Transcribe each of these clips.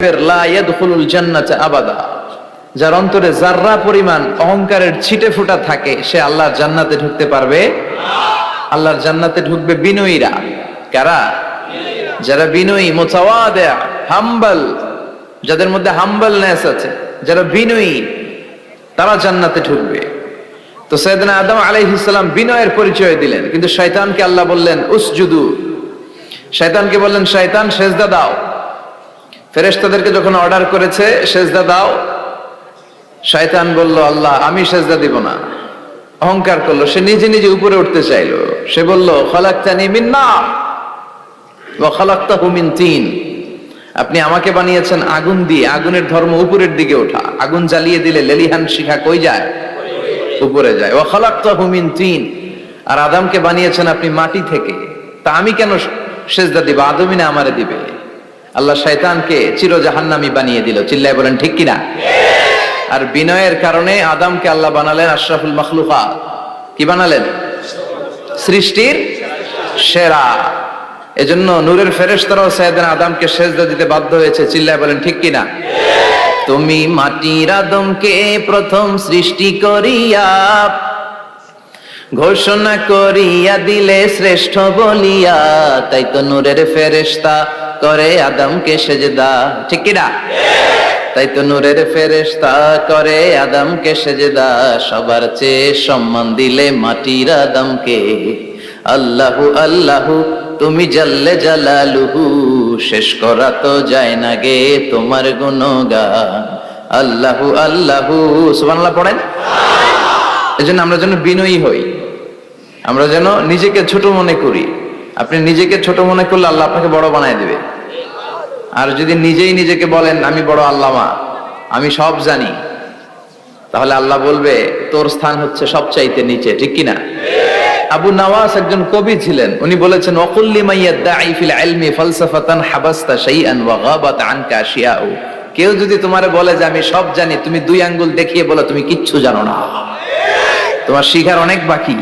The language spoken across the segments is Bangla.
লা ইয়াদখুলুল জান্নাতা আবাদা, যার অন্তরে যাররা পরিমাণ অহংকারের ছিটে ফোঁটা থাকে সে আল্লাহর জান্নাতে ঢুকতে পারবে না। আল্লাহর জান্নাতে ঢুকবে বিনয়ীরা। কারা? যারা বিনয়ী, মুতাওয়াদি, হাম্বল, যাদের মধ্যে হাম্বলনেস আছে, যারা বিনয়ী, তারা জান্নাতে ঢুকবে। তো সাইয়েদনা আদম আলাইহিস সালাম বিনয়ের পরিচয় দিলেন, কিন্তু শয়তানকে আল্লাহ বললেন উসজুদু। শয়তানকে বললেন, শয়তান সেজদা দাও। ফেরেশতাদেরকে যখন অর্ডার করেছে সেজদা দাও, শয়তান বলল আল্লাহ আমি সেজদা দিব না, অহংকার করলো। সে নিজে নিজে উপরে উঠতে চাইলো। সে বলল খালাকতানি মিন নার ওয়া খালাকতাহু মিন তিন, আপনি আমাকে বানিয়েছেন আগুন দিয়ে, আগুনের ধর্ম উপরের দিকে ওঠা। আগুন জ্বালিয়ে দিলে লেলিহান শিখা কই যায়? উপরে যায়। ওয়া খালাকতাহু মিন তিন, আর আদমকে বানিয়েছেন আপনি মাটি থেকে, তা আমি কেন সেজদা দিব? আদমই না আমারে দিবে। আল্লাহ শয়তানকে চির জাহান্নামী বানিয়ে দিল। চিল্লায় বলেন ঠিক কিনা? আর বিনয়ের কারণে আদমকে আল্লাহ বানালেন আশরাফুল মাখলুকাত। কি বানালেন? সৃষ্টির সেরা। এজন্য নূরের ফেরেশতারাও সাইয়েদনা আদমকে সেজদা দিতে বাধ্য হয়েছে। চিল্লায় বলেন ঠিক কিনা? তুমি মাটির আদমকে প্রথম সৃষ্টি করিয়া ঘোষণা করিয়া দিলে শ্রেষ্ঠ বলিয়া, তাই তো নূরের ফেরেশতা করে আদমকে সেজদা। ঠিক কিনা? তাই তো নূরের ফেরেশতা করে আদমকে সেজদা। সবার চেয়ে সম্মান দিলে মাটির আদমকে। আল্লাহু আল্লাহু তুমি জাল্লে জালালুহু, শেষ করা তো যায় না গে তোমার গুণগান। আল্লাহু আল্লাহু, সুবহানাল্লাহ পড়েন। এজন্য আমরা যেন বিনয়ী হই, আমরা যেন নিজেকে ছোট মনে করি। আপনি নিজেকে ছোট মনে করলে আল্লাহ আপনাকে বড় বানায় দিবে। আর যদি নিজেই নিজেকে বলেন আমি বড় আল্লামা, আমি সব জানি, তাহলে আল্লাহ বলবে তোর স্থান হচ্ছে সবচাইতে নিচে। ঠিক কিনা? আবু নওয়াস একজন কবি ছিলেন। উনি বলেছেন ওয়াকুল্লি মাইয়াদাঈ ফিল ইলমি ফালসাফাতান হাবাসতা শাইআন ওয়া গাবাত আনকা আশিয়াউ, কেউ যদি তোমারে বলে যে আমি সব জানি, তুমি দুই আঙ্গুল দেখিয়ে বলো তুমি কিচ্ছু জানো না, তোমার শিখার অনেক বাকি।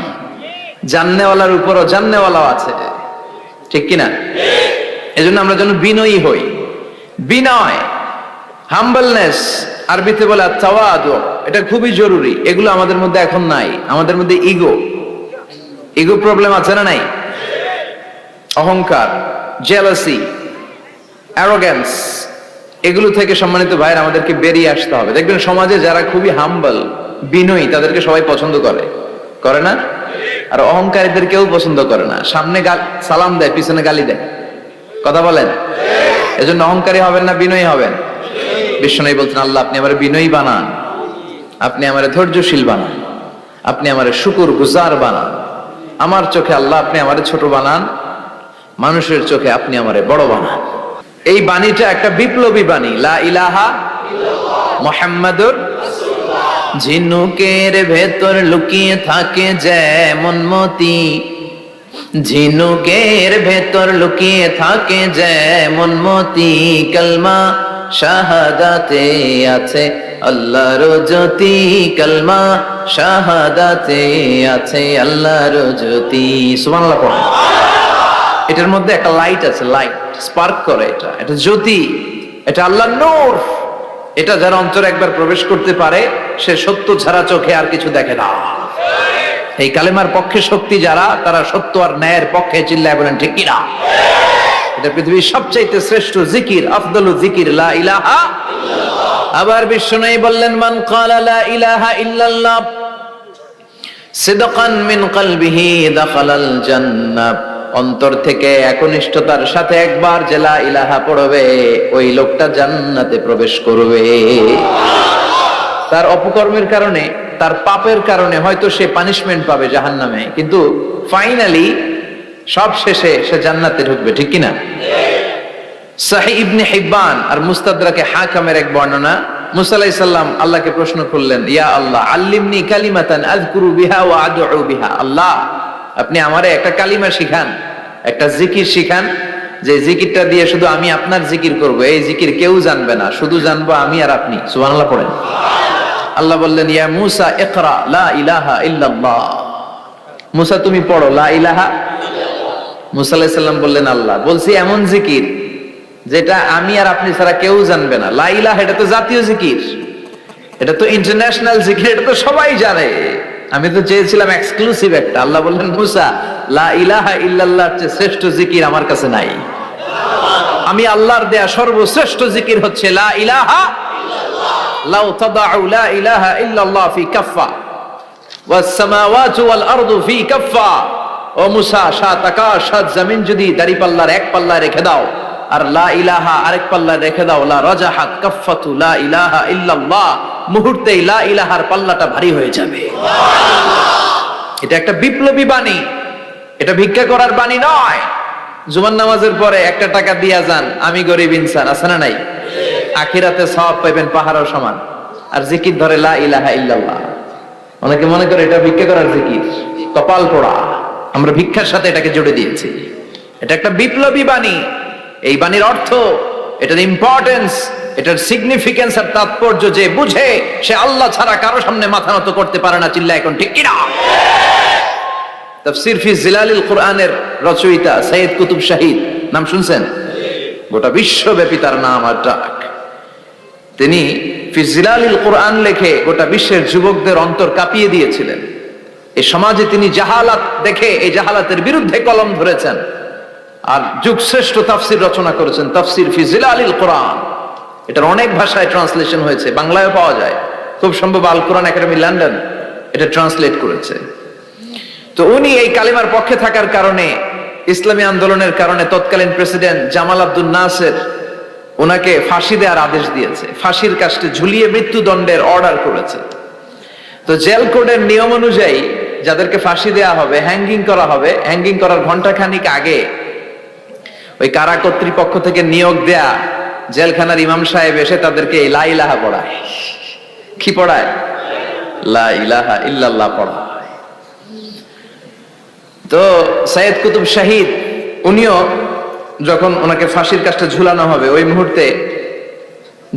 জাননেওয়ালার উপরও জাননেওয়ালাও আছে। ঠিক কিনা? এজন্য আমরা যেন বিনয়ী হই। বিনয়, হাম্বলনেস, আরবিতে বলে তাওয়াদু, এটা খুবই জরুরি। এগুলো আমাদের মধ্যে এখন নাই। আমাদের মধ্যে ইগো প্রবলেম আছে না নাই? অহংকার, জেলাসি, অ্যারোগ্যান্স, এগুলো থেকে সম্মানিত ভাইয়ের আমাদেরকে বেরিয়ে আসতে হবে। দেখবেন সমাজে যারা খুবই হাম্বল, বিনয়ী, তাদেরকে সবাই পছন্দ করে না? আর অহংকারীদের কেউ পছন্দ করে না। সামনে সালাম দেয়, পিছনে গালি দেয়। কথা বলেন? এজন্য অহংকারী হবেন না, বিনয়ী হবেন। বিশ্বনবী বলছেন আল্লাহ আপনি আমারে বিনয়ী বানান, আপনি আমারে ধৈর্যশীল বানান, আপনি আমারে শুকর গুজার বানান। আমার চোখে আল্লাহ আপনি আমারে ছোট বানান, মানুষের চোখে আপনি আমারে বড় বানান। এই বাণীটা একটা বিপ্লবী বাণী। লা ইলাহা মুহাম্মাদুর রাসূলুল্লাহ। ঝিনুকের ভেতর লুকিয়ে থাকে যেমন মতি, ঝিনুকের ভেতর লুকিয়ে থাকে যেমন মতি, কালমা শাহাদাতে আছে আল্লাহর জ্যোতি, কালমা শাহাদাতে আছে আল্লাহর জ্যোতি। সুবহানাল্লাহ পড়েন। এটার মধ্যে একটা লাইট আছে, লাইট স্পার্ক করে, এটা জ্যোতি, এটা আল্লাহর নূর। এটা যারা অন্তরে একবার প্রবেশ করতে পারে সে সত্য ছাড়া চোখে আর কিছু দেখে না। এই কালেমার পক্ষে শক্তি যারা, তারা সত্য আর ন্যায়ের পক্ষে। চিল্লায় বলেন ঠিক কিনা? এটা পৃথিবীর সবচাইতে শ্রেষ্ঠ জিকির, আফদলু জিকির লা ইলাহা ইল্লাল্লাহ। আবার বিশ্বনবী বললেন মান ক্বালা লা ইলাহা ইল্লাল্লাহ সিদকান মিন কলবিহি দাখালাল জান্নাহ, অন্তর থেকে একনিষ্ঠতার সাথে একবার যে লা ইলাহা পড়বে ওই লোকটা জান্নাতে প্রবেশ করবে। তার অপকর্মের কারণে, তার পাপের কারণে হয়তো সে পানিশমেন্ট পাবে জাহান্নামে, কিন্তু ফাইনালি সব শেষে সে জান্নাতে ঢুকবে। ঠিক কিনা? সহিহ ইবনে হিব্বান আর মুস্তাদরাকে হাকিমের এক বর্ণনা, মুসা আলাইহিস সালাম আল্লাহকে প্রশ্ন করলেন ইয়া আল্লাহ আল্লিমনি কালিমাতান আযকুরু বিহা ওয়া আদউ বিহা, আল্লাহ আপনি আমারে একটা কালিমা শিখান, একটা জিকির শিখান, যে জিকিরটা দিয়ে শুধু আমি আপনার জিকির করব, এই জিকির কেউ জানবে না, শুধু জানবো আমি আর আপনি। সুবহানাল্লাহ পড়েন। আল্লাহ বললেন ইয়া মুসা ইকরা লা ইলাহা ইল্লাল্লাহ, মুসা তুমি পড়ো লা ইলাহা ইল্লাল্লাহ। মুসা আলাইহিস সালাম বললেন আল্লাহ বলছি এমন জিকির যেটা আমি আর আপনি ছাড়া কেউ জানবে না। লা ইলাহা এটা তো জাতীয় জিকির, এটা তো ইন্টারন্যাশনাল জিকির, এটা তো সবাই জানে। আমি তো চেয়েছিলাম এক্সক্লুসিভ একটা। আল্লাহ বললেন মুসা, লা ইলাহা ইল্লাল্লাহর চেয়ে শ্রেষ্ঠ জিকির আমার কাছে নাই। আমি আল্লাহর দেয়া সর্বশ্রেষ্ঠ জিকির হচ্ছে লা ইলাহা ইল্লাল্লাহ। লাউ তাদাউ লা ইলাহা ইল্লাল্লাহ ফি কাফফা ওয়াস সামাওয়াতু ওয়াল আরদু ফি কাফফা। ও মুসা, সাত আকাশ সাত জমিন যদি দাঁড়িপাল্লার এক পাল্লায় রেখে দাও আর লা ইলাহা আরেক পাল্লায় রেখে দাও, লা রাজাহাত কাফফাতু লা ইলাহা ইল্লাল্লাহ, মুহূর্তেই লা ইলাহার পাল্লাটা ভারী হয়ে যাবে। এটা একটা বিপ্লবী বাণী, এটা ভিক্ষা করার বাণী নয়। জুমার নামাজের পরে একটা টাকা দিয়া যান, আমি গরিব ইনসান, আছে না নাই? আখিরাতে সওয়াব পাইবেন পাহাড়ের সমান। আর জিকির ধরে লা ইলাহা ইল্লাল্লাহ। অনেকে মনে করে এটা ভিক্ষা করার জিকির, কপাল পোড়া। আমরা ভিক্ষার সাথে এটাকে জুড়ে দিয়েছি। এটা একটা বিপ্লবী বাণী। এই বাণীর অর্থ, এটার ইম্পর্টেন্স, এটার সিগনিফিকেন্স আর তাৎপর্য যে বুঝে, সে আল্লাহ ছাড়া কারো সামনে মাথা নত করতে পারে না। চিল্লা এখন ঠিক কিনা? তাফসীর ফি জিলালিল কুরআনের রচয়িতা সৈয়দ কুতুব শাহিদ, নাম শুনছেন? গোটা বিশ্বব্যাপী তার নাম আর ডাক। তিনি ফি জিলালিল কুরআন লেখে গোটা বিশ্বের যুবকদের অন্তর কাঁপিয়ে দিয়েছিলেন। এই সমাজে তিনি জাহালাত দেখে এই জাহালাতের বিরুদ্ধে কলম ধরেছেন আর যুগশ্রেষ্ঠ তাফসীর রচনা করেছেন, তাফসীর ফি জিলালিল কুরআন। এটার অনেক ভাষায় ট্রান্সলেশন হয়েছে, বাংলায়ও পাওয়া যায়। খুব সম্ভব আল কোরআন একাডেমি লন্ডন এটা ট্রান্সলেট করেছে। তো উনি এই কালিমার পক্ষে থাকার কারণে, ইসলামী আন্দোলনের কারণে তৎকালীন প্রেসিডেন্ট জামাল আব্দুল নাসের ওনাকে ফাঁসি দেওয়ার আদেশ দিয়েছে, ফাঁসির কাস্টে ঝুলিয়ে মৃত্যুদণ্ডের অর্ডার করেছে। তো জেল কোডের নিয়ম অনুযায়ী যাদেরকে ফাঁসি দেওয়া হবে, হ্যাঙ্গিং করা হবে, হ্যাঙ্গিং করার ঘন্টাখানিক আগে ওই কারা কর্তৃপক্ষ থেকে নিয়োগ দেয়া জেলখানার ইমাম সাহেব এসে তাদেরকে লা ইলাহা পড়ায়। কি পড়ায়? লা ইলাহা ইল্লাল্লাহ পড়ায়। তো সৈয়দ কুতুব শাহিদ উনিও যখন ওনাকে ফাঁসির কাজটা ঝুলানো হবে, ওই মুহূর্তে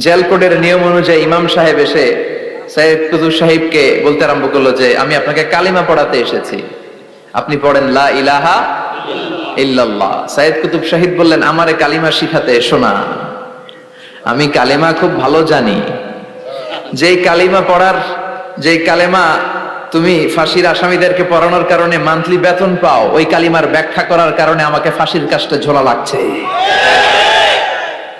জেল কোডের নিয়ম অনুযায়ী ইমাম সাহেব এসে সৈয়দ কুতুব সাহিবকে বলতে আরম্ভ করলো যে আমি আপনাকে কালিমা পড়াতে এসেছি, আপনি পড়েন লা ইলাহা ইল্লাল্লাহ। সৈয়দ কুতুব শাহিদ বললেন, আমারে কালিমা শিখাতে এসো না, আমি কালিমা খুব ভালো জানি। যেই কালিমা তুমি ফাঁসির আসামিদেরকে পড়ানোর কারণে মান্থলি বেতন পাও, ওই কালিমার ব্যাখ্যা করার কারণে আমাকে ফাঁসির কাজটা ঝোলা লাগছে।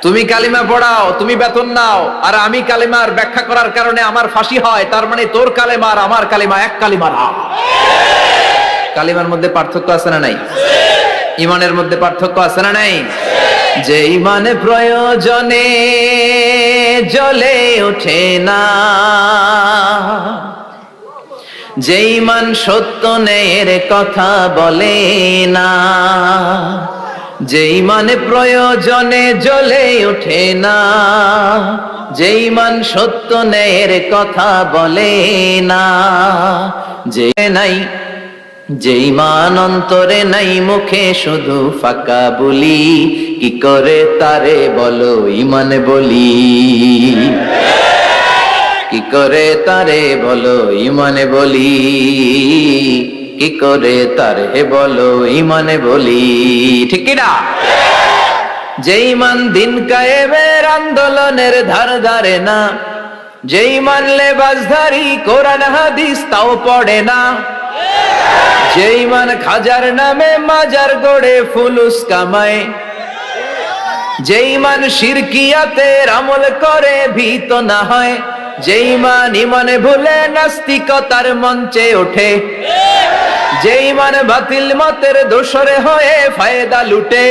তুমি কালিমা পড়াও, তুমি বেতন নাও, আর আমি কালিমার ব্যাখ্যা করার কারণে আমার ফাঁসি হয়, তার মানে তোর কালিমা আর আমার কালিমা এক কালিমা না। কালিমার মধ্যে পার্থক্য আছে না নাই? ইমানের মধ্যে পার্থক্য আছে না নাই? যে ইমানে প্রয়োজনে জ্বলে ওঠে না, যে ইমান সত্য ন্যায়ের কথা বলে না, যে ইমানে প্রয়োজনে জ্বলে ওঠে না, যে ইমান সত্য ন্যায়ের কথা বলে না, যে নাই, যে ইমান অন্তরে নাই, মুখে শুধু ফাঁকা বলি, কি করে তারে বলো ইমান বলি, কি করে তারে বলো ইমানে বলি, কি করে তারে বলো ইমানে বলি। ঠিক কিনা? যে ইমান দিন কায়েমের আন্দোলনের ধার ধারে না, যে ইমান লেবাসধারী কোরআন হাদিস তাও পড়ে না, যে ইমান খাজার নামে মাজার গড়ে ফুলুস কামায়, যে ইমান শিরকিয়াতের আমল করে ভীত না হয়, যে ইমান ইমানে ভুলে নাস্তিকতার মঞ্চে ওঠে, যে ইমান বাতিল মতের দোসরে হয়ে ফায়দা লুটে,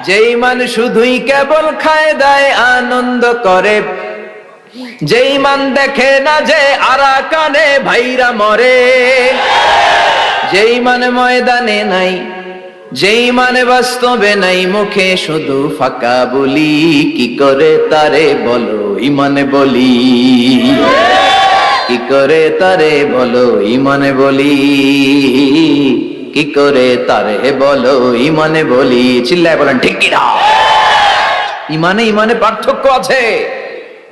যে ইমান শুধুই কেবল খায় দায় আনন্দ করে, যে ইমান দেখে না যে আরাকানে ভাইরা মরে, যে ইমান ময়দানে নাই, যে ইমানে বাস্তবে নাই, মুখে শুধু ফাঁকা বলি, কি করে তারে বলো ইমানে বলি, কি করে তারে বলো ইমানে বলি, কি করে তারে বলো ইমানে বলি। চিল্লায় বলেন ঠিক কিনা? ইমানে পার্থক্য আছে,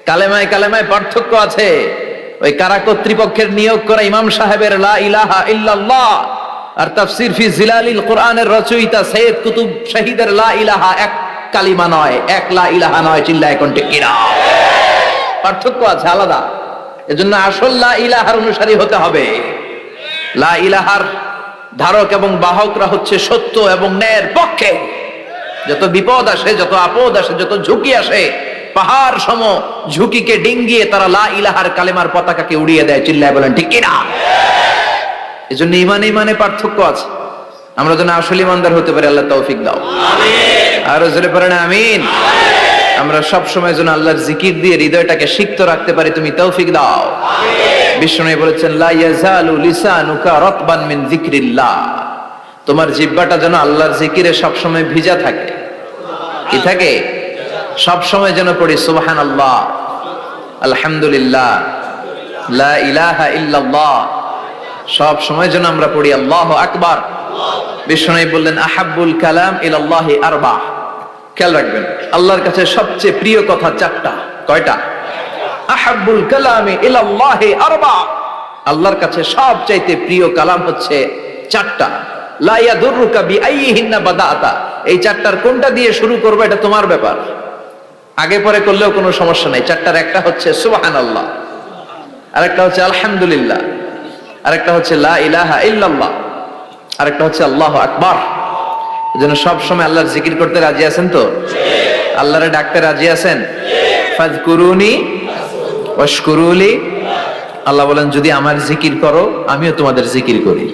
কালেমায় কালেমায় পার্থক্য আছে। ওই কারা কর্তৃপক্ষের নিয়োগ করা ইমাম সাহেবের লা ইলাহা ইল্লাল্লাহ আর তাফসীর ফি জিলালিল কুরআনের রচয়িতা সৈয়দ কুতুব শাহিদের লা ইলাহা এক কালিমা নয়, এক লা ইলাহা নয়। চিল্লায় এখন ঠিক কিনা? পার্থক্য আছে, আলাদা। এজন্য আসল লা ইলাহার অনুসারী হতে হবে। লা ইলাহার ধারক এবং বাহকরা হচ্ছে সত্য এবং ন্যায়ের পক্ষে। যত বিপদ আসে, যত আপদ আসে, যত ঝুঁকি আসে, পাহাড় সম ঝুঁকিকে ডিঙ্গিয়ে তারা লা ইলাহার কালেমার পতাকাকে উড়িয়ে দেয়। চিল্লায় বলেন ঠিক কিনা? এজন্য ইমানে পার্থক্য আছে। আমরা যেন আসল ইমানদার হতে পারি, আল্লাহ তৌফিক দাও। আরো জোরে পড়েন আমিন। আমরা সব সময় যেন আল্লাহর জিকির দিয়ে হৃদয়টাকে সিক্ত রাখতে পারি, তুমি তৌফিক দাও। বিষ্ণু বলেছেন লা ইয়াজালু লিসানুকা রাতবান মিন যিকরিল্লাহ, তোমার জিহ্বাটা যেন আল্লাহর জিকিরে সব সময় ভিজা থাকে। কি থাকে? সব সময় যেন পড়ি সুবহানাল্লাহ, আলহামদুলিল্লাহ, লা ইলাহা ইল্লাল্লাহ। সব সময় যেন আমরা পড়ি আল্লাহু আকবার। বিষ্ণু বললেন আহাব্বুল কালাম ইলাল্লাহি আরবা। খেয়াল রাখবেন, আল্লাহর কাছে সবচেয়ে প্রিয় কথা চারটা। কয়টা? আহাব্বুল কালামি ইলাল্লাহি আরবা। আল্লাহর কাছে সবচাইতে প্রিয় কালাম হচ্ছে চারটা। লা ইয়াদুররুকা বিআইয়িহিন্না বাদাতা। এই চারটার কোনটা দিয়ে শুরু করবে এটা তোমার ব্যাপার, আগে পরে করলেও কোনো সমস্যা নাই। চারটার একটা হচ্ছে সুবহানাল্লাহ, আরেকটা হচ্ছে আলহামদুলিল্লাহ, আরেকটা হচ্ছে লা ইলাহা ইল্লাল্লাহ, আরেকটা হচ্ছে আল্লাহু আকবার। এজন্য সব সময় আল্লাহর জিকির করতে রাজি আছেন তো? আল্লাহরে ডাকতে রাজি আছেন? ফাযকুরুনি ওয়াশকুরুলি। আল্লাহ বলেন যদি আমার জিকির করো আমিও তোমাদের জিকির করি,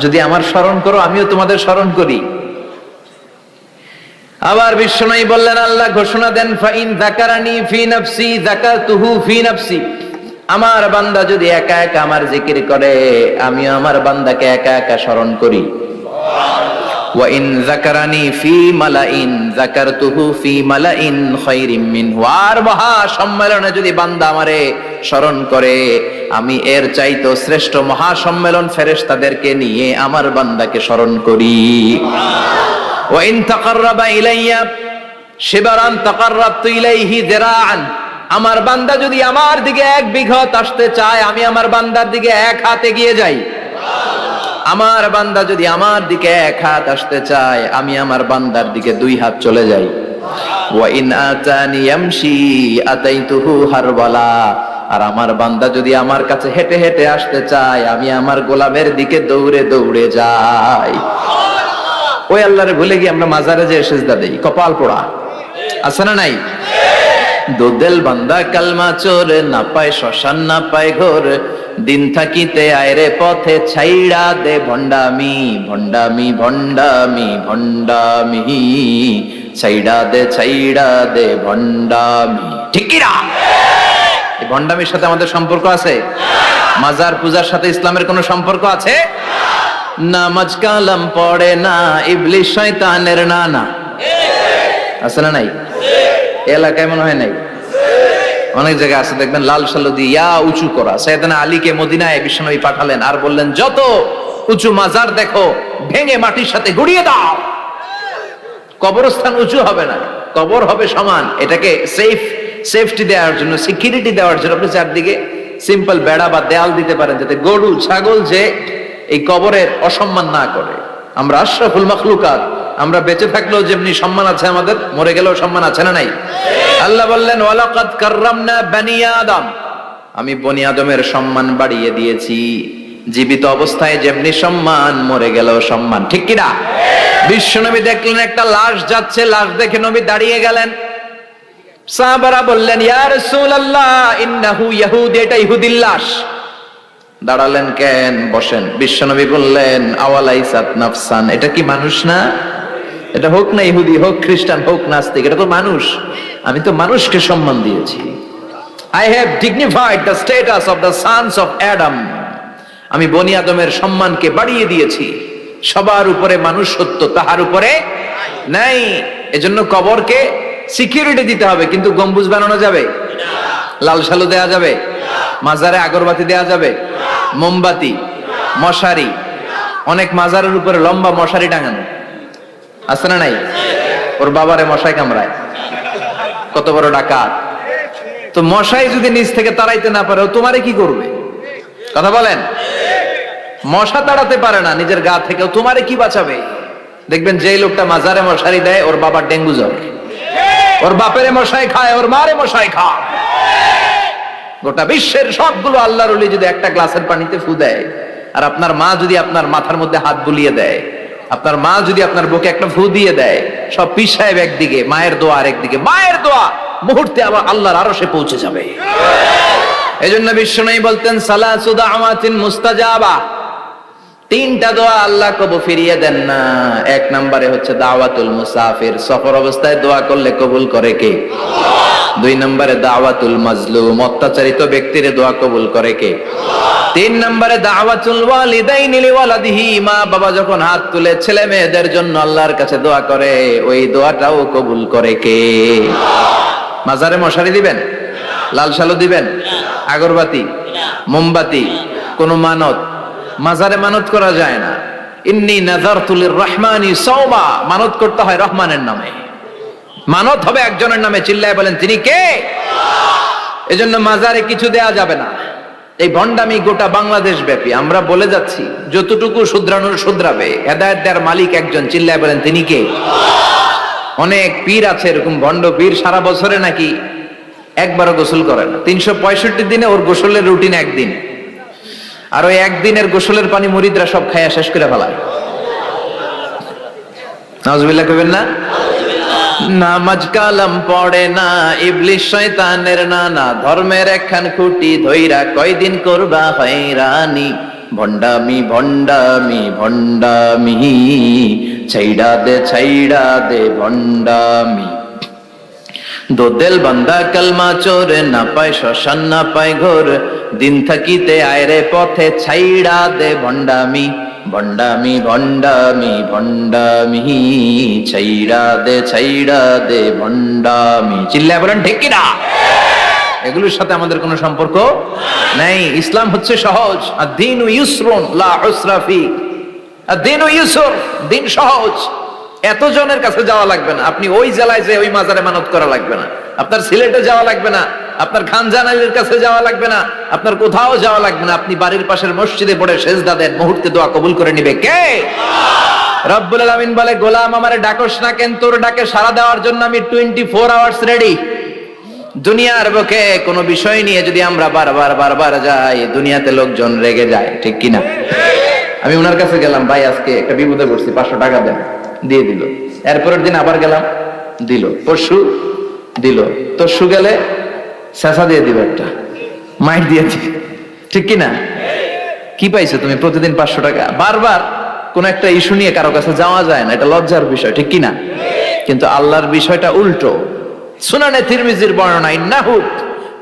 যদি আমার স্মরণ করো আমিও তোমাদের স্মরণ করি। আবার বিশ্বনবী বললেন, আল্লাহ ঘোষণা দেন ফাইন যাকারানি ফি নাফসি যাকারতুহু ফি নাফসি। আমার বান্দা যদি একা একা আমার জিকির করে আমিও আমার বান্দাকে একা একা স্মরণ করি। ওয়া ইন যাকারানি ফি মালাইন যাকারতুহু ফি মালাইন খায়রিম মিনহু। আর মহা সম্মেলনে যদি বান্দা আমারে স্মরণ করে আমি এর চাইতো শ্রেষ্ঠ মহা সম্মেলন ফেরেশতাদেরকে নিয়ে আমার বান্দাকে স্মরণ করি। ওয়া ইন তাকাররাবা ইলাইয়া শিবরান তাকাররাবতু ইলাইহি যিরাআন। আমার বান্দা যদি আমার দিকে এক বিঘত আসতে চায় আমি আমার বান্দার দিকে এক হাত এগিয়ে যাই। আমার বান্দা যদি আমার দিকে এক হাত আসতে চায় আমি আমার বান্দার দিকে দুই হাত চলে যাই। ওয়া ইন আতানি ইয়ামশি আতাইতুহু হারওয়ালা। আর আমার বান্দা যদি আমার কাছে হেঁটে হেঁটে আসতে চায় আমি আমার গোলামের দিকে দৌড়ে দৌড়ে যাই। ওই আল্লাহরে ভুলে গিয়ে আমরা মাজারে যে সিজদা দেই, কপাল পোড়া। আছে না নাই? দোদেল বান্দা কালমা চোর, না পায় শ্মশান না পায় ঘোর, দিন থাকিতে আয়রে পথে ছাইড়া দে ভণ্ডামি ভণ্ডামি ভণ্ডামি ভণ্ডামি, ছাইড়া দে ভণ্ডামি। ঠিক কি না? এই ভণ্ডামির সাথে আমাদের সম্পর্ক আছে? মাজার পূজার সাথে ইসলামের কোনো সম্পর্ক আছে? নামাজ কালাম পড়ে না ইবলিশ শয়তানের নানা। আছে না নাই? এলাকায় মনে হয় নাই, অনেক জায়গায় আছে দেখবেন লাল সালু দিয়ে ইয়া উঁচু করা। সাইয়েদনা আলীকে মদিনায় বিশ্বনবী পাঠালেন আর বললেন যত উঁচু মাজার দেখো ভেঙে মাটির সাথে গুড়িয়ে দাও। কবরস্থান উঁচু হবে না, কবর হবে সমান। এটাকে সেফটি দেওয়ার জন্য, সিকিউরিটি দেওয়ার জন্য আপনি চারদিকে সিম্পল বেড়া বা দেয়াল দিতে পারেন যাতে গরু ছাগল যে এই কবরের অসম্মান না করে। আমরা আশরাফুল মাখলুকাত, আমরা বেঁচে থাকলেও যেমনি সম্মান আছে আমাদের, মরে গেলেও সম্মান আছে না নাই? আল্লাহ বললেন ওয়ালাকাদ কাররামনা বানি আদম, আমি বনি আদমের সম্মান বাড়িয়ে দিয়েছি। জীবিত অবস্থায় যেমনি সম্মান মরে গেলেও সম্মান। ঠিক কি না? বিশ্বনবী দেখলেন একটা লাশ যাচ্ছে, লাশ দেখে নবী দাঁড়িয়ে গেলেন। সাহাবারা বললেন ইয়া রাসূলুল্লাহ ইন্নাহু ইয়াহুদি, এটা ইহুদির লাশ। দাঁড়ালেন কেন? বসেন। বিশ্বনবী বললেন আওয়ালাইসাত নাফসান, এটা কি মানুষ না? এটা হোক না ইহুদি, হোক খ্রিস্টান, হোক নাস্তিক, এটা তো মানুষ। আমি তো মানুষকে সম্মান দিয়েছি। I have dignified the status of the sons of Adam. আমি বনি আদমের সম্মানকে বাড়িয়ে দিয়েছি। সবার উপরে মানুষ সত্য, তাহার উপরে নাই। এজন্য কবরকে সিকিউরিটি দিতে হবে, কিন্তু গম্বুজ বানানো যাবে? লাল সালু দেয়া যাবে? মাজারে আগরবাতি দেয়া যাবে? মোমবাতি, মশারি, অনেক মাজারের উপরে লম্বা মশারি টাঙানো আছে না নাই? ওর বাবারে মশাই কামড়ায়, কত বড় ডাকাত। তো মশাই যদি নিচ থেকে তাড়াইতে না পারে তোমারে কি করবে? কথা বলেন। মশা তাড়াতে পারে না নিজের গা থেকে, তোমারে কি বাঁচাবে? দেখবেন যে লোকটা মাজারে মশারি দেয় ওর বাবার ডেঙ্গু জ্বর, ওর বাপেরে মশাই খায়, ওর মারে মশাই খায়। গোটা বিশ্বের সবগুলো আল্লাহর ওলি যদি একটা গ্লাসের পানিতে ফু দেয়, আর আপনার মা যদি আপনার মাথার মধ্যে হাত বুলিয়ে দেয়, আপনার মা যদি আপনার বুকে একটা ফু দিয়ে দেয়, সব পীর সাহেব একদিকে, মায়ের দোয়া আর একদিকে। মায়ের দোয়া মুহূর্তে আবার আল্লাহর আরশে পৌঁছে যাবে। এজন্য বিশ্বনবী বলতেন সালাসু দাওয়াতিন মুস্তাজাবা, তিনটা দোয়া আল্লাহ কবুল ফিরিয়ে দেন না। এক নম্বরে হচ্ছে দাওয়াতুল মুসাফির, সফর অবস্থায় দোয়া করলে কবুল করে কে? আল্লাহ। দুই নম্বরে দাওয়াতুল মাজলুম, অত্যাচারিত ব্যক্তির দোয়া কবুল করে কে? আল্লাহ। তিন নম্বরে দাওয়াতুল ওয়ালিদাইনি লিওয়ালাদিহি, মা বাবা যখন হাত তুলে ছেলে মেয়েদের জন্য আল্লাহর কাছে দোয়া করে, ওই দোয়াটাও কবুল করে কে? আল্লাহ। মাজারে মশারি দিবেন, লাল শালু দিবেন, আগরবাতি, মোমবাতি, কোন মানত? মাজারে মানত করা যায় না। ইন্নী নাযারতু লিররহমানি সাওমা, মানত করতে হয় রহমানের নামে, মানত হবে একজনের নামে। চিল্লায় বলেন তিনি কে? আল্লাহ। এজন্য মাজারে কিছু দেয়া যাবে না। এই ভণ্ডামি গোটা বাংলাদেশ ব্যাপী। আমরা বলে যাচ্ছি যতটুকু শুধরানোর শুধরাবে, হেদায়েত দেওয়ার মালিক একজন। চিল্লায় বলেন তিনি কে? আল্লাহ। অনেক পীর আছে এরকম ভণ্ড পীর, সারা বছরে নাকি একবারও গোসল করে না, 365 দিনে ওর গোসলের রুটিন একদিন, আর ওই একদিনের গোসলের পানি মুরিদরা সব খাইয়া শেষ করে ফেলায়। নাউজুবিল্লাহ কইবেন না? নামাজ কালাম পড়ে না, ইবলিশ শয়তানের নানা, ধর্মের একখান খুঁটি ধইরা কয়দিন করবা হয়রানি। ভণ্ডামি ভণ্ডামি ভণ্ডামি, ছাইড়া দে ভণ্ডামি। দোদেল বান্দা কালমা চোর, না পায় শ্মশান না পায় ঘোর, দিন থাকিতে আয়রে পথে ছাইড়া দে ভণ্ডামি। ভণ্ডামি ভণ্ডামি ভণ্ডামি, ছাইড়া দে ভণ্ডামি। চিল্লায় বলেন ঠিক কিনা? এগুলোর সাথে আমাদের কোনো সম্পর্ক নাই। ইসলাম হচ্ছে সহজ। আদ-দীনু ইউসরুন লা উসরা ফি, আদ-দীনু ইউসর, দিন সহজ। এত জনের কাছে যাওয়া লাগবে না, আপনি ওই জেলায় যে ওই মাজারে মানত করা লাগবে না, আপনার সিলেটে যাওয়া লাগবে না, আপনার খানজান আলীর কাছে যাওয়া লাগবে না, আপনার কোথাও যাওয়া লাগবে না। আপনি বাড়ির পাশের মসজিদে পড়ে সেজদা দেন, মুহূর্তে দোয়া কবুল করে নিবে কে? আল্লাহ। রব্বুল আলামিন বলে, গোলাম আমারে ডাকস না কেন? তোর ডাকে সাড়া দেওয়ার জন্য আমি 24 আওয়ার্স রেডি। দুনিয়ার বুকে কোনো বিষয় নিয়ে যদি আমরা বারবার যাই, দুনিয়াতে লোকজন রেগে যায়, ঠিক কিনা? আমি ওনার কাছে গেলাম, ভাই আজকে একটা বিপদে পড়ছি, 500 টাকা দেন, দিয়ে দিল। এরপরের দিন আবার গেলাম, দিল। পরশু দিল, তরশু গেলে শেষা দিয়ে দিল, একটা মাইট দিয়ে দিল, ঠিক কিনা? কি পাইছো তুমি? প্রতিদিন 500 টাকা। বারবার কোন একটা ইস্যু নিয়ে কারো কাছে যাওয়া যায় না, এটা লজ্জার বিষয়, ঠিক কিনা? কিন্তু আল্লাহর বিষয়টা উল্টো। সুনানে তিরমিজির বর্ণনা, ইন্নাহু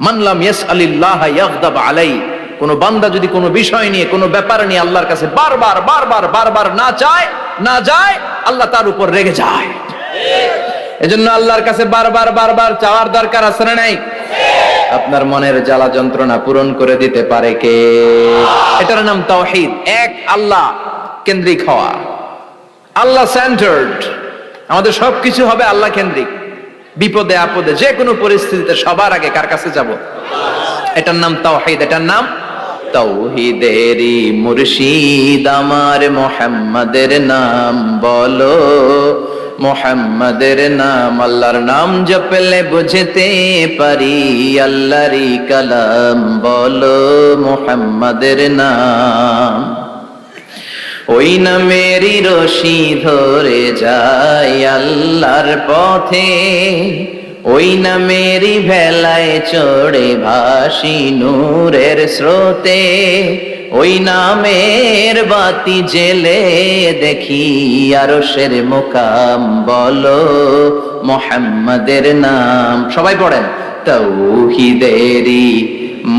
মান লাম ইয়াসআলিল্লাহ ইয়াগদাব আলাইহি, কোন বান্দা যদি কোনো বিষয় নিয়ে, কোনো ব্যাপার নিয়ে আল্লাহর কাছে বারবার না যায়, আল্লাহ তার উপর রেগে যায়। এজন্য আল্লাহর কাছে বারবার চাওয়ার দরকার আছে না নাই? আপনার মনের জ্বালা যন্ত্রণা পূরণ করে দিতে পারে কে? এটার নাম তাওহীদ। এক আল্লাহ কেন্দ্রিক হওয়া, আল্লাহ সেন্টার্ড। আমাদের সবকিছু হবে আল্লাহ কেন্দ্রিক। বিপদে আপদে যে কোনো পরিস্থিতিতে সবার আগে কার কাছে যাব? এটার নাম তাওহীদ। এটার নাম তাওহীদেরই মুর্শিদ আমার মুহাম্মাদের নাম বলো, মুহাম্মাদের নাম। আল্লাহর নাম জপলে বুঝতে পারি আল্লাহরই কালাম বলো, মুহাম্মাদের নাম। ওই নামেরই রশি ধরে যায় আল্লাহর পথে, ওই নামেরই ভেলায় চড়ে ভাসি নূরের স্রোতে, ওই নামের বাতি জেলে দেখি আরশের মুকাম বলো, মুহাম্মাদের নাম। সবাই পড়েন, তাওহীদেরই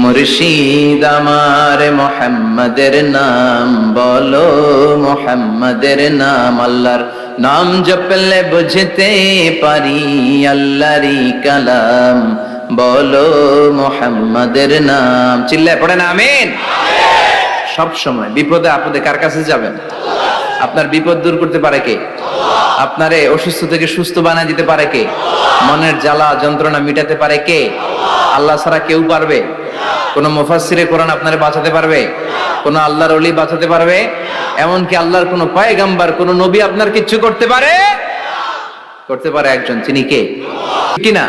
মুর্শিদ আমার মুহাম্মাদের নাম বলো, মুহাম্মাদের নাম। আল্লাহর নাম জপলে বুঝতে পারি আল্লাহরই কালাম বলো, মুহাম্মাদের নাম। চিল্লায় পড়েন আমিন। সব সময় বিপদে আপদে কার কাছে যাবেন? আপনার বিপদ দূর করতে পারে কে? আপনারে অসুস্থ থেকে সুস্থ বানায় দিতে পারে কে? মনের জ্বালা যন্ত্রণা মিটাতে পারে কে? আল্লাহ ছাড়া কেউ পারবে? কোন মুফাসসিরে কোরআন আপনারে বাঁচাতে পারবে? কোন আল্লাহর ওলি বাঁচাতে পারবে? এমনকি আল্লাহর কোন পয়গম্বর, কোন নবী আপনার কিচ্ছু করতে পারে? করতে পারে একজন, তিনি কে? কিনা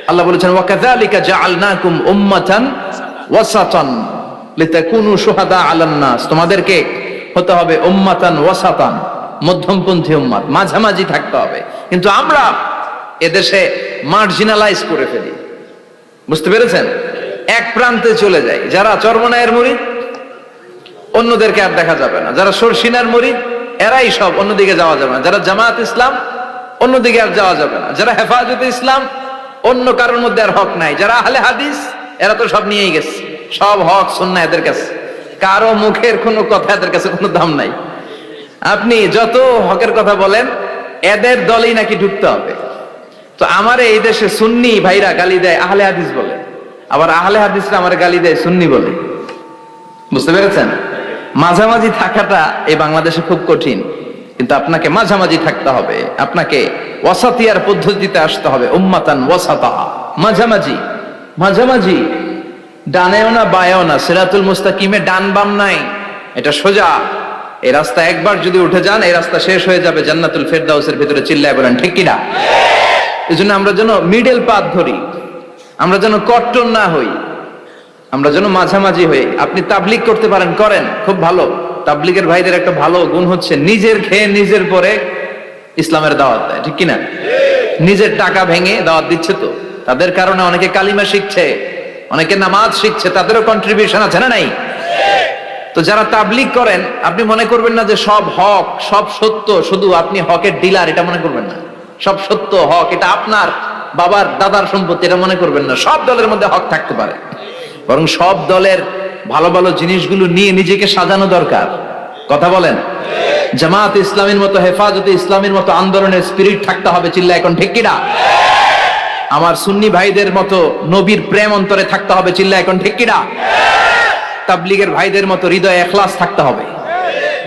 আল্লাহ বলেছেন ওয়াকাযালিকা জাআলনাকুম উম্মাতান ওয়াসাতান লিতাকুনু শুহাদা আলান নাস, তোমাদেরকে হতে হবে উম্মাতান ওয়াসাতান, মধ্যমপন্থী উম্মাত, মাঝামাঝি থাকতে হবে। কিন্তু আমরা এদেশে মার্জিনালাইজ করে ফেলি, বুঝতে পেরেছেন? এক প্রান্তে চলে যায়, যারা চরমনায়ের মুরিদ অন্যদেরকে আর দেখা যাবে না, যারা শর্ষিনার মুরিদ এরাই সব, অন্যদিকে যাওয়া যাবে না, যারা জামাত ইসলাম অন্যদিকে আর যাওয়া যাবে না, যারা হেফাজতে ইসলাম অন্য কারোর মধ্যে আর হক নাই, যারা আহলে হাদিস এরা তো সব নিয়েই গেছে, সব হক সুন্নাহ এদের কাছে, কারো মুখের কোনো কথা এদের কাছে কোনো দাম নাই। আপনি যত হকের কথা বলেন এদের দলেই নাকি ঢুকতে হবে। তো আমার এই দেশে সুন্নি ভাইরা গালি দেয় আহলে হাদিস বলে, আবার আহলে হাদিসরা আমার গালি দেয় সুন্নি বলে, বুঝতে পেরেছেন? মাঝামাঝি থাকাটা এই বাংলাদেশে খুব কঠিন, কিন্তু আপনাকে মাঝামাঝি থাকতে হবে, আপনাকে ওয়াসাতিয়ার পদ্ধতিতে আসতে হবে, উম্মাতান ওয়াসাতা, মাঝামাঝি। মাঝামাঝি ডানেও না বায়েও না, সিরাতুল মুস্তাকিমে ডান বাম নাই, এটা সোজা। এই রাস্তা একবার যদি উঠে যান এই রাস্তা শেষ হয়ে যাবে জান্নাতুল ফেরদাউসের ভিতরে, চিল্লায় বলেন ঠিক কিনা? এই জন্য আমরা যেন মিডল পাথ ধরি, আমরা যেন কট্টর না হই, আমরা যেন মাঝামাঝি হই। আপনি তাবলিগ করতে পারেন, করেন, খুব ভালো। তাবলিগের ভাইদের একটা ভালো গুণ হচ্ছে নিজের খেয়ে নিজের পরে ইসলামের দাওয়াত দেয়, ঠিক কিনা? নিজের টাকা ভেঙে দাওয়াত দিচ্ছে, তো তাদের কারণে অনেকে কালিমা শিখছে, অনেকে নামাজ শিখছে, তাদেরও কন্ট্রিবিউশন আছে না নাই? তো যারা তাবলিগ করেন আপনি মনে করবেন না যে সব হক সব সত্য, শুধু আপনি হকের ডিলার এটা মনে করবেন না, সব সত্য হক এটা আপনার বাবার দাদার সম্পত্তি এটা মনে করবেন না। সব দলের মধ্যে হক থাকতে পারে, বরং সব দলের ভালো ভালো জিনিসগুলো নিয়ে নিজেকে সাজানো দরকার। কথা বলেন? জামাত ইসলামের মতো, হেফাজতে ইসলামের মতো আন্দোলনের স্পিরিট থাকতে হবে, চিল্লা এখন ঠিক কিনা? আমার সুন্নি ভাইদের মতো নবীর প্রেম অন্তরে থাকতে হবে, চিল্লা এখন ঠিক কিনা? তাবলিগের ভাইদের মতো হৃদয়ে ইখলাস থাকতে হবে।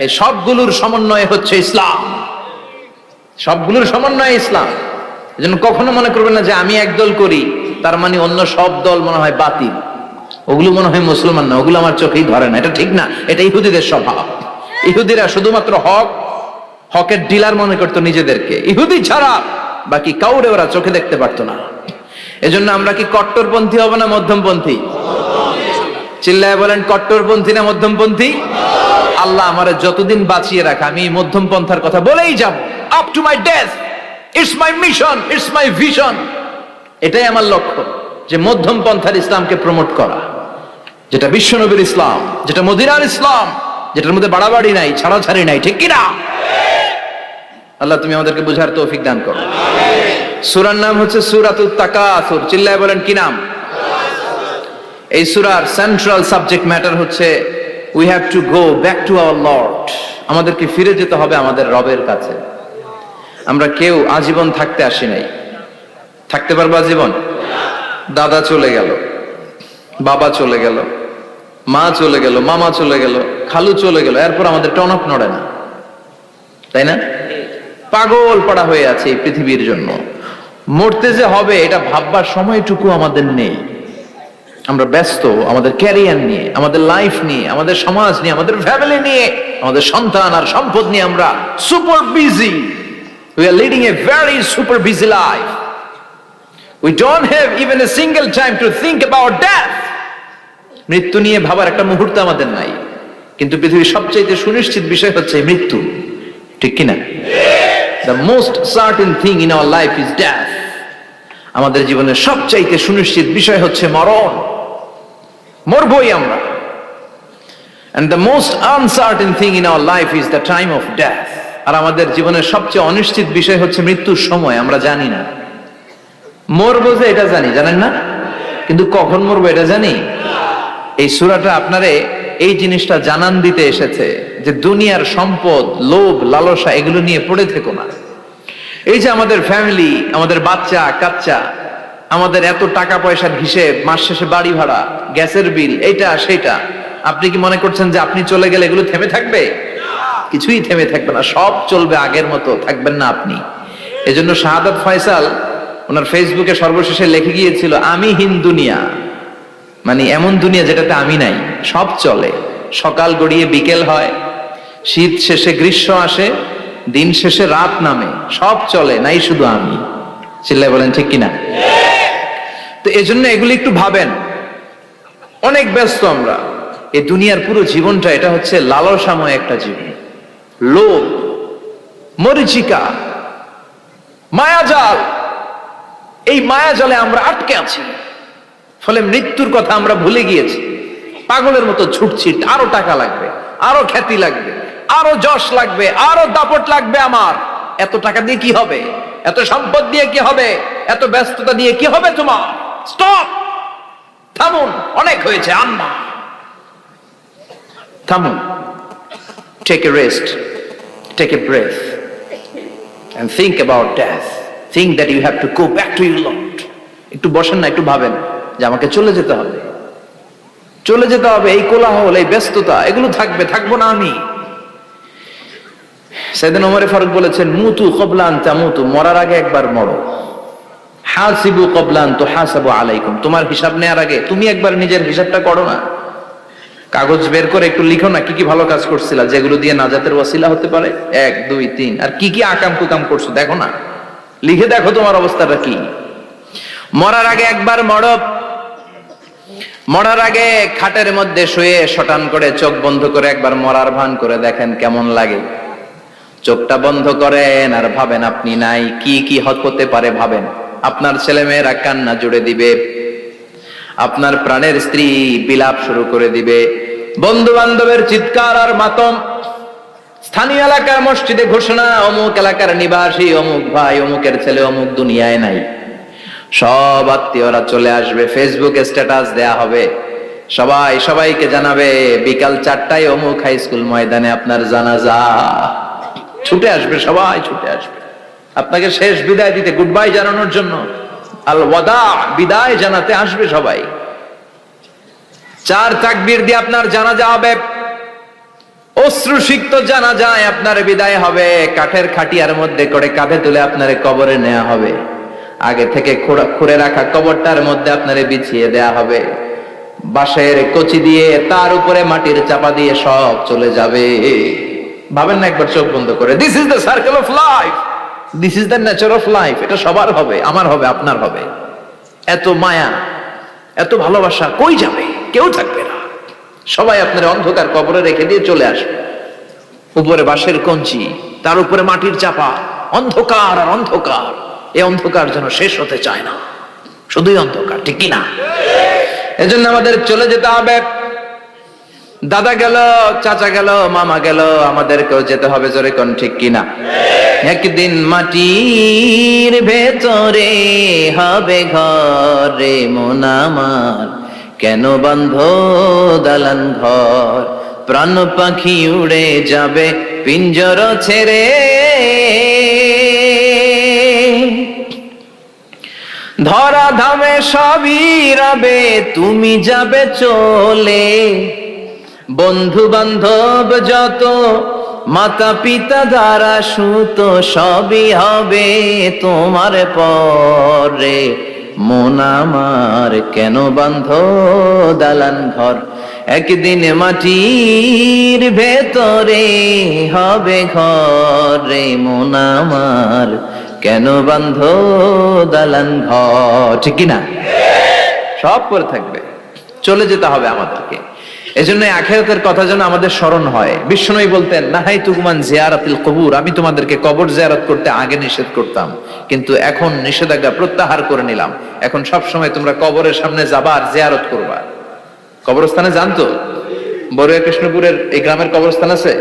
এই সবগুলোর সমন্বয় হচ্ছে ইসলাম, সবগুলোর সমন্বয় ইসলাম। এজন্য কখনো মনে করবেন না যে আমি একদল করি তার মানে অন্য সব দল মনে হয় বাতিল, ওগুলো মনে হয় মুসলমান না, ওগুলো আমার চোখেই ধরে না, এটা ঠিক না। এটা ইহুদিদের স্বভাব। ইহুদিরা শুধুমাত্র হকের ডিলার মনে করতো নিজেদেরকে, ইহুদি ছাড়া বাকি কাউরে ওরা চোখে দেখতে পারতো না। এজন্য আমরা কি কট্টরপন্থী হব না মধ্যমপন্থী? চিল্লায় বলেন কট্টরপন্থী না মধ্যমপন্থী? আল্লাহ আমারে যতদিন বাঁচিয়ে রাখা আমি মধ্যমপন্থার কথা বলেই যাব, up to my death. It's my mission, it's my vision. এটাই আমার লক্ষ্য, যে মধ্যমপন্থার ইসলামকে প্রমোট করা, যেটা বিশ্বনবীর ইসলাম, যেটা মদিনার ইসলাম, যেটার মধ্যে বাড়াবাড়ি নাই, ছাড়াছাড়ি নাই, ঠিক কিনা? আল্লাহ তুমি আমাদেরকে বুঝার তৌফিক দান করো। সূরার নাম হচ্ছে সূরাতুত তাকাসুর। চিল্লায় বলেন কি নাম? এই সূরার সেন্ট্রাল সাবজেক্ট ম্যাটার হচ্ছে we have to go back to our Lord. আমাদেরকে ফিরে যেতে হবে আমাদের রবের কাছে। আমরা কেউ আজীবন থাকতে আসি নাই, থাকতে পারবো আজীবন? দাদা চলে গেল, বাবা চলে গেল, মা চলে গেল, মামা চলে গেল, খালু চলে গেল, এরপর আমাদের টনক নড়ে না, তাই না? পাগল পড়া হয়ে আছে এই পৃথিবীর জন্য। মরতে যে হবে এটা ভাববার সময়টুকু আমাদের নেই। আমরা ব্যস্ত আমাদের ক্যারিয়ার নিয়ে, আমাদের লাইফ নিয়ে, আমাদের সমাজ নিয়ে, আমাদের ফ্যামিলি নিয়ে, আমাদের সন্তান আর সম্পদ নিয়ে আমরা super busy. We are leading a very super busy life. We don't have even a single time to think about death. মৃত্যু নিয়ে ভাবার একটা মুহূর্ত আমাদের নাই। কিন্তু পৃথিবীর সবচেয়ে সুনিশ্চিত বিষয় হচ্ছে মৃত্যু, ঠিক কিনা? The most certain thing in our life is death. আমাদের জীবনের সবচাইতে সুনিশ্চিত বিষয় হচ্ছে মরণ, মরবই আমরা। And the most uncertain thing in our life is the time of death. আর আমাদের জীবনের সবচেয়ে অনিশ্চিত বিষয় হচ্ছে মৃত্যুর সময়। আমরা জানি না, মরবো যে এটা জানি, জানেন না? কিন্তু কখন মরবো এটা জানি? এই সূরাটা আপনারে এই জিনিসটা জানান দিতে এসেছে যে দুনিয়ার সম্পদ, লোভ, লালসা এগুলো নিয়ে পড়ে থেকো না। এই যে আমাদের ফ্যামিলি, আমাদের বাচ্চা কাচ্চা, আমাদের এত টাকা পয়সার হিসেব, মাস শেষে বাড়ি ভাড়া, গ্যাসের বিল, এইটা সেটা, আপনি কি মনে করছেন যে আপনি চলে গেলে এগুলো থেমে থাকবে? কিছুই থেমে থাকবে না, সব চলবে আগের মতো, থাকবেন না আপনি। এজন্য শাহাদাত ফয়সাল ওনার ফেসবুকে সর্বশেষে লিখে গিয়েছিল, আমি হীন দুনিয়া মানে এমন দুনিয়া যেটাতে আমি নাই, সব চলে। সকাল গড়িয়ে বিকেল হয়, শীত শেষে গ্রীষ্ম আসে, দিন শেষে রাত নামে, সব চলে, নাই শুধু আমি। চিল্লায় বলেন ঠিক কিনা? তো এজন্য এগুলি একটু ভাবেন। অনেক ব্যস্ত আমরা। এই দুনিয়ার পুরো জীবনটা এটা হচ্ছে লালসাময় একটা জীবন, লোভ, মরিচিকা, মায়াজাল। এই মায়াজালে আমরা আটকে আছি, ফলে মৃত্যুর কথা আমরা ভুলে গিয়েছি। পাগলের মতো ছুটছি, আরো টাকা লাগবে, আরো খ্যাতি লাগবে, আরো যশ লাগবে, আরো দাপট লাগবে আমার। এত টাকা দিয়ে কি হবে? এত সম্পদ দিয়ে কি হবে? এত ব্যস্ততা দিয়ে কি হবে তোমার? স্টপ, থামুন, অনেক হয়েছে, আম্মা থামুন। Take a rest, take a breath and think about death. Think that you have to go back to your Lord. একটু বসেন না, একটু ভাবেন যে আমাকে চলে যেতে হবে, চলে যেতে হবে। এই কোলাহল, এই ব্যস্ততা, এগুলো থাকবে, থাকবো না আমি। সাইয়েদনা ওমর ফারুক বলেছেন, মুতু ক্বাবলা আন তামুতু, মরার আগে একবার মরো। হাসিবু ক্বাবলা আন তুহাসাবু আলাইকুম, তোমার হিসাব নেওয়ার আগে তুমি একবার নিজের হিসাবটা করো না। কাগজ বের করে একটু লিখো না কি কি ভালো কাজ করছিলা, যেগুলো দিয়ে নাজাতের ওয়াসিলা হতে পারে। 1 2 3, আর কি কি আকাম কুকাম করছো দেখো না, লিখে দেখো তোমার অবস্থাটা কি। মরার আগে একবার মরো। মরার আগে খাটের মধ্যে শুয়ে শটান করে চোখ বন্ধ করে একবার মরার ভান করে দেখেন কেমন লাগে। চোখটা বন্ধ করেন আর ভাবেন আপনি নাই, কি কি হতে পারে ভাবেন। আপনার ছেলে মেয়েরা কান্না জুড়ে দিবে, আপনার প্রাণের স্ত্রী বিলাপ শুরু করে দিবে, বন্ধু বান্ধবের চিৎকার আর মাতম, স্থানীয় এলাকার মসজিদে ঘোষণা, অমুক এলাকার নিবাসী অমুক ভাই অমুকের ছেলে অমুক দুনিয়ায় নাই। সব আত্মীয়রা চলে আসবে, ফেসবুকে স্ট্যাটাস দেয়া হবে, সবাই সবাইকে জানাবে বিকাল 4টায় অমুক হাই স্কুল ময়দানে আপনার জানাজা। ছুটে আসবে, সবাই ছুটে আসবে আপনাকে শেষ বিদায় দিতে, গুড বাই জানানোর জন্য, আল ওয়াদা, বিদায় জানাতে আসবে সবাই। 4 তাকবীর দিয়ে আপনার জানাজা হবে, অশ্রুসিক্ত জানাজায় আপনার বিদায় হবে। কাঠের খাটিয়ার মধ্যে করে কাঁধে তুলে আপনার কবরে নেওয়া হবে। আগে থেকে খুঁড়ে রাখা কবরটার মধ্যে আপনারে বিছিয়ে দেয়া হবে। বাঁশের কচি দিয়ে তার উপরে মাটির চাপা দিয়ে সব চলে যাবে। ভাবেন না একবার চোখ বন্ধ করে, this is the circle of life, this is the nature of life. এটা সবার হবে, আমার হবে, আপনার হবে। এত মায়া, এত ভালোবাসা কই যাবে? কেউ থাকবে না, সবাই আপনার অন্ধকার কবরে রেখে দিয়ে চলে আসবে। উপরে বাঁশের কঞ্চি, তার উপরে মাটির চাপা, অন্ধকার আর অন্ধকার। এই অন্ধকার যেন শেষ হতে চায় না, শুধুই অন্ধকার, ঠিক কিনা? এজন্য আমাদের চলে যেতে হবে। দাদা গেল, চাচা গেল, মামা গেল, আমাদেরকেও যেতে হবে, জোরে কোন ঠিক কিনা? একদিন মাটির ভেতরে হবে ঘর রে মন আমার, কেন বাঁধ দালান ঘর, প্রাণ পাখি উড়ে যাবে পিঞ্জর ছেড়ে। ধরা ধামে সবই রবে, তুমি যাবে চলে, বন্ধু বান্ধব যত, মাতা পিতা দ্বারা সুত, সবই হবে তোমার পরে মন আমার, কেন বাঁধ দালান ঘর। একদিন মাটির ভেতরে হবে ঘর রে মন আমার, কেন বাঁধ দালান ঘর, ঠিক কিনা? সব করে থাকবে, চলে যেতে হবে আমাদেরকে। এজন্য আখিরাতের কথা যেন আমাদের স্মরণ হয়। বিশ্বনবী বলতেন, নাহাইতুকুমান জিয়ারাতিল কবুর, আমি তোমাদেরকে কবর জিয়ারত করতে আগে নিষেধ করতাম, কিন্তু এখন নিষেধাজ্ঞা প্রত্যাহার করে নিলাম। এখন সব সময় তোমরা কবরের সামনে যাবা আর জিয়ারত করবা। কবরস্থানে জানতো বড়ুয়া কৃষ্ণপুরের এই গ্রামের কবরস্থান আছে?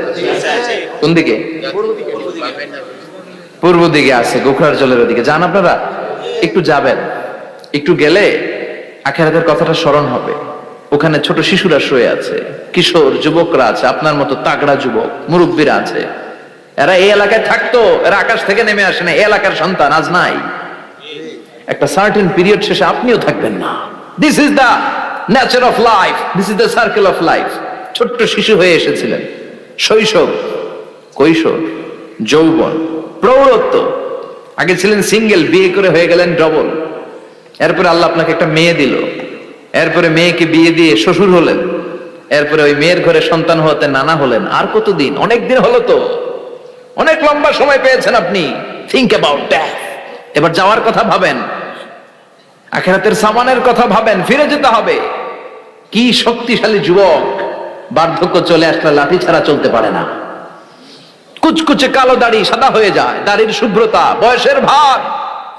কোন দিকে? পূর্ব দিকে আছে, গোখরার জলের ওদিকে। যান আপনারা, একটু যাবেন, একটু গেলে আখিরাতের কথাটা স্মরণ হবে। ওখানে ছোট শিশুরা শুয়ে আছে, কিশোর যুবকরা আছে, আপনার মতো তাগড়া যুবক, মুরব্বীরা আছে। এরা এই এলাকায় থাকতো, এরা আকাশ থেকে নেমে আসে না, এই এলাকার সন্তান, আজ নাই। একটা সার্টেন পিরিয়ড শেষে আপনিও থাকবেন না। This is the nature of life, this is the circle of life. ছোট্ট শিশু হয়ে এসেছিলেন, শৈশব, কৈশোর, যৌবন, প্রৌঢ়ত্ব। আগে ছিলেন সিঙ্গেল, বিয়ে করে হয়ে গেলেন ডবল। এরপরে আল্লাহ আপনাকে একটা মেয়ে দিল, এরপরে মেয়েকে বিয়ে দিয়ে শ্বশুর হলেন, এরপরে ওই মেয়ের ঘরে সন্তান হতে নানা হলেন। আর কতদিন? অনেক দিন হলো তো, অনেক লম্বা সময় পেয়েছেন আপনি। Think about that. এবার যাওয়ার কথা ভাবেন, আখিরাতের সামানের কথা ভাবেন, ফিরে যেতে হবে। কি শক্তিশালী যুবক, বার্ধক্য চলে আসলে লাঠি ছাড়া চলতে পারে না। কুচকুচে কালো দাড়ি সাদা হয়ে যায়, দাড়ির শুভ্রতা, বয়সের ভার,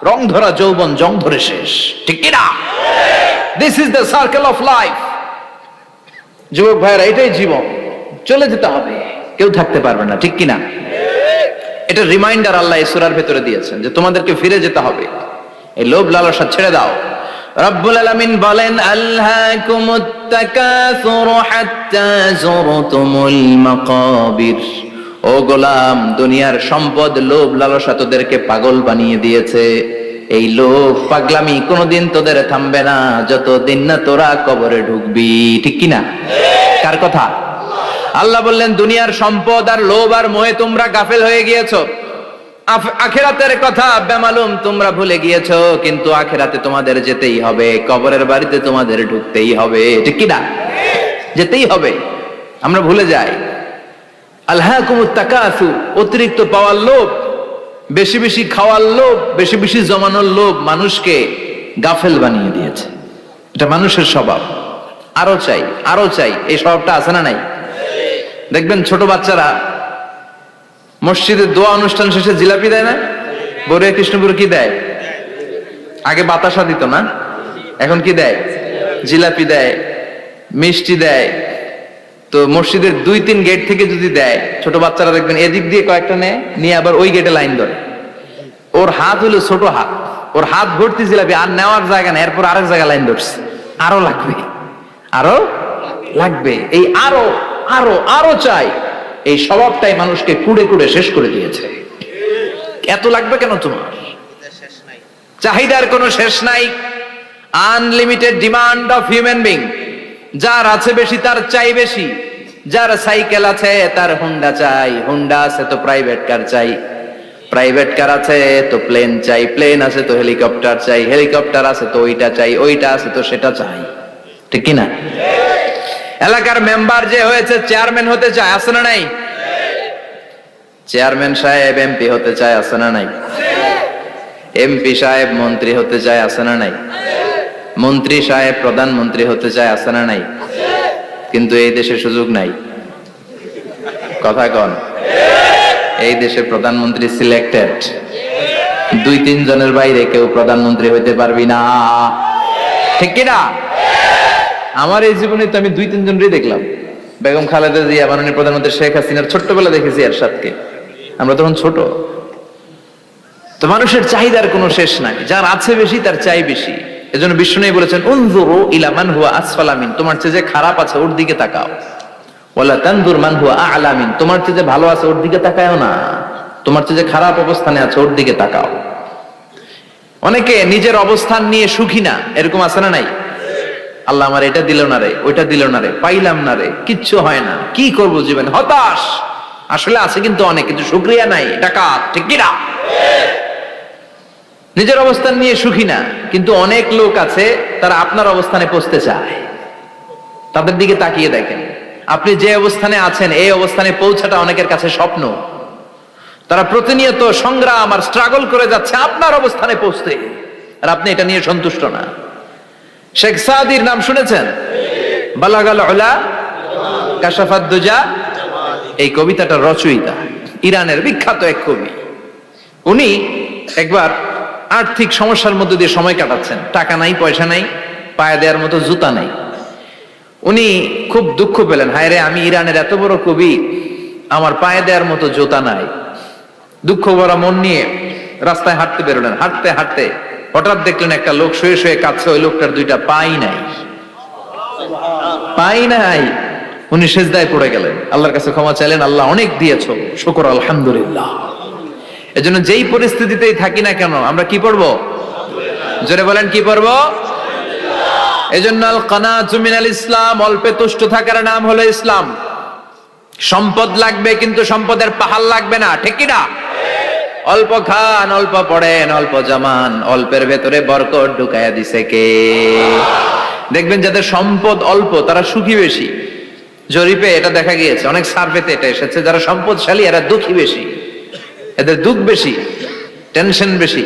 রং ধরা যৌবন জং ধরে শেষ, ঠিক কিনা? This is the circle of life. যুবক ভাইরা, এটাই জীবন, চলে যেতে হবে, কেউ থাকতে পারবে না, ঠিক কিনা? এটা রিমাইন্ডার আল্লাহ এই সূরার ভেতরে দিয়েছেন যে তোমাদেরকে ফিরে যেতে হবে, এই লোভ লালসা ছেড়ে দাও। রব্বুল আলামিন বলেন, আলহাকুমুত তাকাসুর হাত্তা যুরতুমুল মাকাবির। ও গোলাম, দুনিয়ার সম্পদ, লোভ লালসা তোদেরকে পাগল বানিয়ে দিয়েছে। এই লোভ পাগলামি কোনোদিন তোদের থামবে না যতদিন না তোরা কবরে ঢুকবি, ঠিক কিনা? কার কথা? আল্লাহ বললেন, দুনিয়ার সম্পদ আর লোভ আর মোহে তোমরা গাফেল হয়ে গিয়েছো। আখিরাতের কথা বেমালুম তোমরা ভুলে গিয়েছো, কিন্তু আখিরাতে তোমাদের যেতেই হবে, কবরের বাড়িতে তোমাদের ঢুকতেই হবে, ঠিক কিনা? যেতেই হবে, আমরা ভুলে যাই। আলহাকুমুত তাকাসুর, অতিরিক্ত পাওয়ার লোভ, বেশি বেশি খাওয়ার লোভ, বেশি বেশি জমানোর লোভ মানুষকে গাফেল বানিয়ে দিয়েছে। এটা মানুষের স্বভাব, আরো চাই আরো চাই, এই স্বভাবটা আছে না নাই? দেখবেন ছোট বাচ্চারা মসজিদে দোয়া অনুষ্ঠান শেষে জিলাপি দেয় না? বড়িয়া কৃষ্ণপুর কি দেয়? আগে বাতাসা দিত না, এখন কি দেয়? জিলাপি দেয়, মিষ্টি দেয়। তো মসজিদের 2-3 গেট থেকে যদি দেয়, ছোট বাচ্চারা দেখবেন এদিক দিয়ে কয়েকটা নিয়ে আবার ওই গেটে লাইন ধরে। ওর হাত হলো ছোট হাত, ওর হাত ভর্তি জিলাপি, আর নেওয়ার জায়গা না, এরপর আরেক জায়গায় লাইন ধরছে, আরো লাগবে আরো লাগবে, এই আরো আরো আরো চাই। এই স্বভাবটাই মানুষকে কুড়ে কুড়ে শেষ করে দিয়েছে। এত লাগবে কেন তোমার? চাহিদার কোনো শেষ নাই। Unlimited demand of human being. যার আছে বেশি তার চাই বেশি। যার সাইকেল আছে তার হুন্ডা চাই, হুন্ডা আছে তো প্রাইভেট কার চাই, প্রাইভেট কার আছে তো প্লেন চাই, প্লেন আছে তো হেলিকপ্টার চাই, হেলিকপ্টার আছে তো ওইটা চাই, ওইটা আছে তো সেটা চাই, ঠিক কিনা? এলাকার মেম্বার যে হয়েছে চেয়ারম্যান হতে চায়, আছে না নাই? চেয়ারম্যান সাহেব এমপি হতে চায়, আছে না নাই? এমপি সাহেব মন্ত্রী হতে চায়, আছে না নাই? মন্ত্রী সাহেব প্রধানমন্ত্রী হতে চায়, আছে না নাই? কিন্তু এই দেশে সুযোগ নাই। কথা কন? এই দেশে প্রধানমন্ত্রী সিলেক্টেড, 2-3 জনের বাইরে কেউ প্রধানমন্ত্রী হইতে পারবি না, ঠিক কিনা? আমার এই জীবনে তো আমি 2-3 জনই দেখলাম। বেগম খালেদা জিয়া, মাননীয় প্রধানমন্ত্রী শেখ হাসিনার ছোট্টবেলা দেখেছি এরশাদকে, আমরা তখন ছোট। তো মানুষের চাহিদার কোনো শেষ নাই, যার আছে বেশি তার চাই বেশি। এজন্য বিষ্ণু বলেছেন, উনজুরু ইলা মান হুয়া আসফালা মিন, তোমার চেয়ে যে খারাপ আছে ওর দিকে তাকাও। ওয়ালা তানজুর মান হুয়া আ'লা মিন, তোমার চেয়ে যে ভালো আছে ওর দিকে তাকায়ও না, তোমার চেয়ে যে খারাপ অবস্থানে আছে ওর দিকে তাকাও। অনেকে নিজের অবস্থান নিয়ে সুখী না, এরকম আছে না নাই? আল্লাহ আমার এটা দিল না রে, ওইটা দিল না রে, পাইলাম না রে, কিচ্ছু হয় না, কি করব জীবনে, হতাশ। আসলে আছে কিন্তু অনেক, কিন্তু শুকরিয়া নাই, ডাকাত, ঠিক কিনা? নিজের অবস্থান নিয়ে সুখী না, কিন্তু অনেক লোক আছে তারা আপনার অবস্থানে পৌঁছতে চায়। তাদের দিকে তাকিয়ে দেখেন, আপনি যে অবস্থানে আছেন এই অবস্থানে পৌঁছাটা অনেকের কাছে স্বপ্ন। তারা প্রতিনিয়ত সংগ্রাম আর স্ট্রাগল করে যাচ্ছে আপনার অবস্থানে পৌঁছতে, আর আপনি এটা নিয়ে সন্তুষ্ট না। শেখ সাদির নাম শুনেছেন? বালাগাল উলা কাশাফাত দুজা, এই কবিতাটার রচয়িতা, ইরানের বিখ্যাত এক কবি। উনি একবার আর্থিক সমস্যার মধ্যে দিয়ে সময় কাটাচ্ছেন, টাকা নাই, পয়সা নাই, পায়ে দেওয়ার মতো জুতা নাই। উনি খুব দুঃখ পেলেন, হায় রে, আমি ইরানের এত বড় কবি, আমার পায়ে দেওয়ার মতো জুতা নাই। দুঃখ ভরা মন নিয়ে রাস্তায় হাঁটতে বেরোলেন। হাঁটতে হাঁটতে হঠাৎ দেখলেন একটা লোক শুয়ে শুয়ে কাঁদছে, ওই লোকটার 2টা পাই নাই, পাই নাই। উনি সেজদায় পড়ে গেলেন, আল্লাহর কাছে ক্ষমা চাইলেন, আল্লাহ অনেক দিয়েছো, শুকর আলহামদুলিল্লাহ। এজন্য যেই পরিস্থিতিতেই থাকি না কেন আমরা কি পড়বো? জোরে বলেন, কি পড়বো? এজন্য আল কানাতু মিনাল ইসলাম, অল্পে তুষ্ট থাকার নাম হলো ইসলাম। সম্পদ লাগবে কিন্তু সম্পদের পাহাড় লাগবে না, ঠিক কি না? অল্প খান, অল্প পড়েন, অল্প জমান, অল্পের ভেতরে বরকত ঢুকাইয়া দিছে কে? দেখবেন যাদের সম্পদ অল্প তারা সুখী বেশি। জরিপে এটা দেখা গিয়েছে, অনেক সার্ভেতে এটা এসেছে, যারা সম্পদশালী এরা দুঃখী বেশি, এদের দুঃখ বেশি, টেনশন বেশি।